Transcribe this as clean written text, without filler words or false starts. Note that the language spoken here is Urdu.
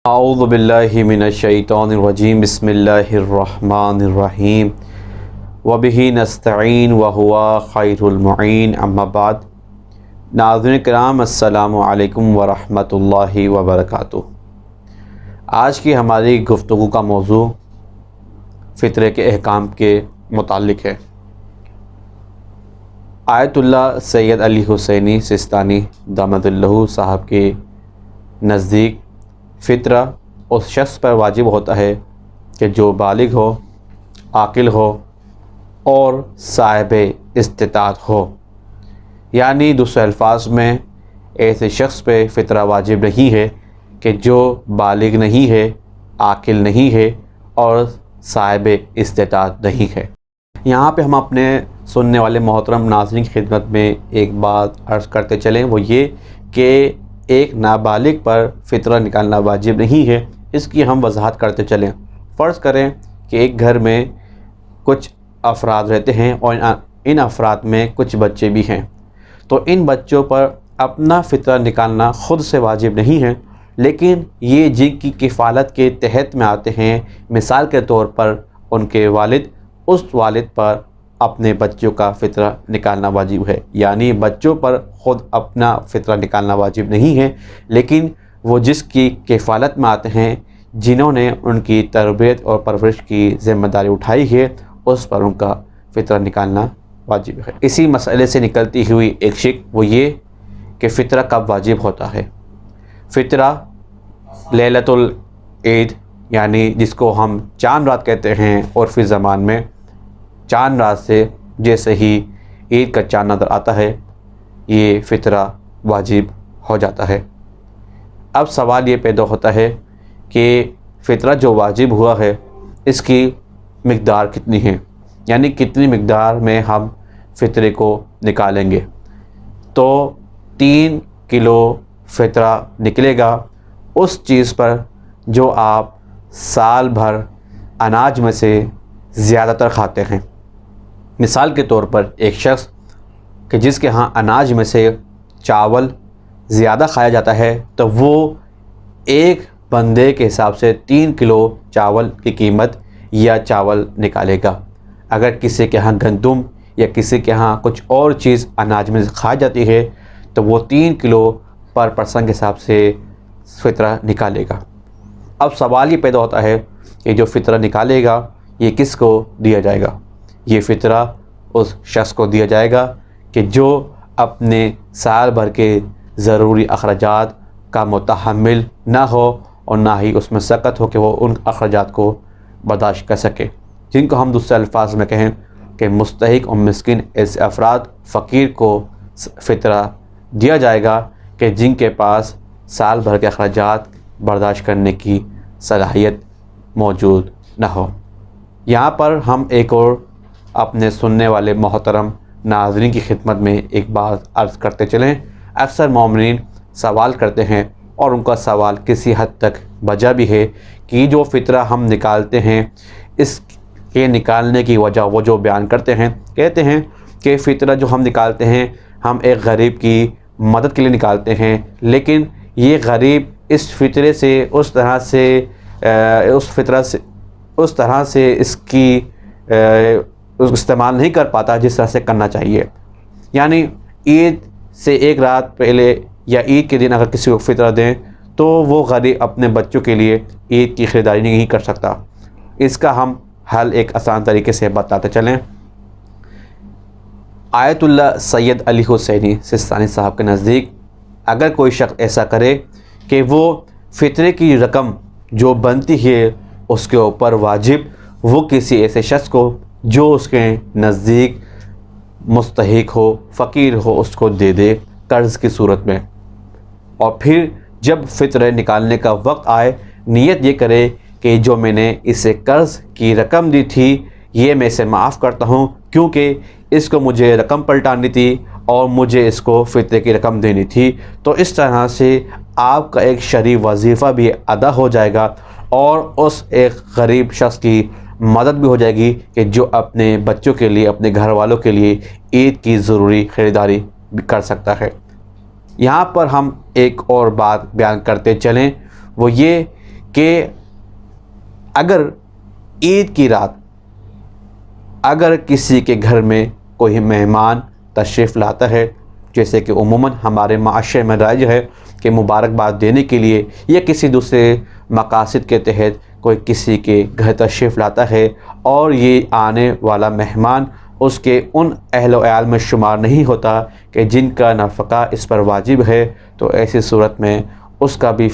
اعوذ باللہ من الشیطان الرجیم بسم اللہ الرحمن الرحیم وبہ نستعین وہو خیر المعین اما بعد۔ ناظرین کرام السلام علیکم ورحمۃ اللہ وبرکاتہ۔ آج کی ہماری گفتگو کا موضوع فطرے کے احکام کے متعلق ہے۔ آیت اللہ سید علی حسینی سستانی دامت اللہ صاحب کے نزدیک فطرہ اس شخص پر واجب ہوتا ہے کہ جو بالغ ہو، عاقل ہو اور صاحب استطاعت ہو، یعنی دوسرے الفاظ میں ایسے شخص پہ فطرہ واجب نہیں ہے کہ جو بالغ نہیں ہے، عاقل نہیں ہے اور صاحب استطاعت نہیں ہے۔ یہاں پہ ہم اپنے سننے والے محترم ناظرین کی خدمت میں ایک بات عرض کرتے چلیں، وہ یہ کہ ایک نابالغ پر فطرہ نکالنا واجب نہیں ہے۔ اس کی ہم وضاحت کرتے چلیں۔ فرض کریں کہ ایک گھر میں کچھ افراد رہتے ہیں اور ان افراد میں کچھ بچے بھی ہیں، تو ان بچوں پر اپنا فطرہ نکالنا خود سے واجب نہیں ہے، لیکن یہ جن کی کفالت کے تحت میں آتے ہیں، مثال کے طور پر ان کے والد، اس والد پر اپنے بچوں کا فطرہ نکالنا واجب ہے۔ یعنی بچوں پر خود اپنا فطرہ نکالنا واجب نہیں ہے، لیکن وہ جس کی کفالت میں آتے ہیں، جنہوں نے ان کی تربیت اور پرورش کی ذمہ داری اٹھائی ہے، اس پر ان کا فطرہ نکالنا واجب ہے۔ اسی مسئلے سے نکلتی ہوئی ایک شق وہ یہ کہ فطرہ کب واجب ہوتا ہے۔ فطرہ لیلۃ العید، یعنی جس کو ہم چاند رات کہتے ہیں عرفی زبان میں، چاند رات سے جیسے ہی عید کا چاند نظر آتا ہے، یہ فطرہ واجب ہو جاتا ہے۔ اب سوال یہ پیدا ہوتا ہے کہ فطرہ جو واجب ہوا ہے، اس کی مقدار کتنی ہے، یعنی کتنی مقدار میں ہم فطرے کو نکالیں گے۔ تو 3 کلو فطرہ نکلے گا اس چیز پر جو آپ سال بھر اناج میں سے زیادہ تر کھاتے ہیں۔ مثال کے طور پر ایک شخص کہ جس کے ہاں اناج میں سے چاول زیادہ کھایا جاتا ہے، تو وہ ایک بندے کے حساب سے 3 کلو چاول کی قیمت یا چاول نکالے گا۔ اگر کسی کے ہاں گندم یا کسی کے ہاں کچھ اور چیز اناج میں سے کھائی جاتی ہے، تو وہ 3 کلو پر پرسن کے حساب سے فطرہ نکالے گا۔ اب سوال یہ پیدا ہوتا ہے کہ جو فطرہ نکالے گا یہ کس کو دیا جائے گا؟ یہ فطرہ اس شخص کو دیا جائے گا کہ جو اپنے سال بھر کے ضروری اخراجات کا متحمل نہ ہو اور نہ ہی اس میں سخت ہو کہ وہ ان اخراجات کو برداشت کر سکے، جن کو ہم دوسرے الفاظ میں کہیں کہ مستحق اور مسکین ایسے افراد، فقیر کو فطرہ دیا جائے گا کہ جن کے پاس سال بھر کے اخراجات برداشت کرنے کی صلاحیت موجود نہ ہو۔ یہاں پر ہم ایک اور اپنے سننے والے محترم ناظرین کی خدمت میں ایک بات عرض کرتے چلیں۔ اکثر مومنین سوال کرتے ہیں اور ان کا سوال کسی حد تک وجہ بھی ہے کہ جو فطرہ ہم نکالتے ہیں، اس کے نکالنے کی وجہ وہ جو بیان کرتے ہیں، کہتے ہیں کہ فطرہ جو ہم نکالتے ہیں ہم ایک غریب کی مدد کے لیے نکالتے ہیں، لیکن یہ غریب اس فطرے سے اس طرح سے اس کی استعمال نہیں کر پاتا جس طرح سے کرنا چاہیے۔ یعنی عید سے ایک رات پہلے یا عید کے دن اگر کسی کو فطرہ دیں تو وہ غریب اپنے بچوں کے لیے عید کی خریداری نہیں کر سکتا۔ اس کا ہم حل ایک آسان طریقے سے بتاتے چلیں۔ آیت اللہ سید علی حسینی سستانی صاحب کے نزدیک اگر کوئی شخص ایسا کرے کہ وہ فطرے کی رقم جو بنتی ہے اس کے اوپر واجب وہ کسی ایسے شخص کو جو اس کے نزدیک مستحق ہو، فقیر ہو، اس کو دے دے قرض کی صورت میں، اور پھر جب فطرہ نکالنے کا وقت آئے نیت یہ کرے کہ جو میں نے اسے قرض کی رقم دی تھی یہ میں اسے معاف کرتا ہوں، کیونکہ اس کو مجھے رقم پلٹانی تھی اور مجھے اس کو فطرے کی رقم دینی تھی۔ تو اس طرح سے آپ کا ایک شرعی وظیفہ بھی ادا ہو جائے گا اور اس ایک غریب شخص کی مدد بھی ہو جائے گی کہ جو اپنے بچوں کے لیے، اپنے گھر والوں کے لیے عید کی ضروری خریداری بھی کر سکتا ہے۔ یہاں پر ہم ایک اور بات بیان کرتے چلیں، وہ یہ کہ اگر عید کی رات اگر کسی کے گھر میں کوئی مہمان تشریف لاتا ہے، جیسے کہ عموماً ہمارے معاشرے میں رائج ہے کہ مبارکباد دینے کے لیے یا کسی دوسرے مقاصد کے تحت کوئی کسی کے گھر تشریف لاتا ہے اور یہ آنے والا مہمان اس کے ان اہل و عیال میں شمار نہیں ہوتا کہ جن کا نفقہ اس پر واجب ہے، تو ایسی صورت میں اس کا بھی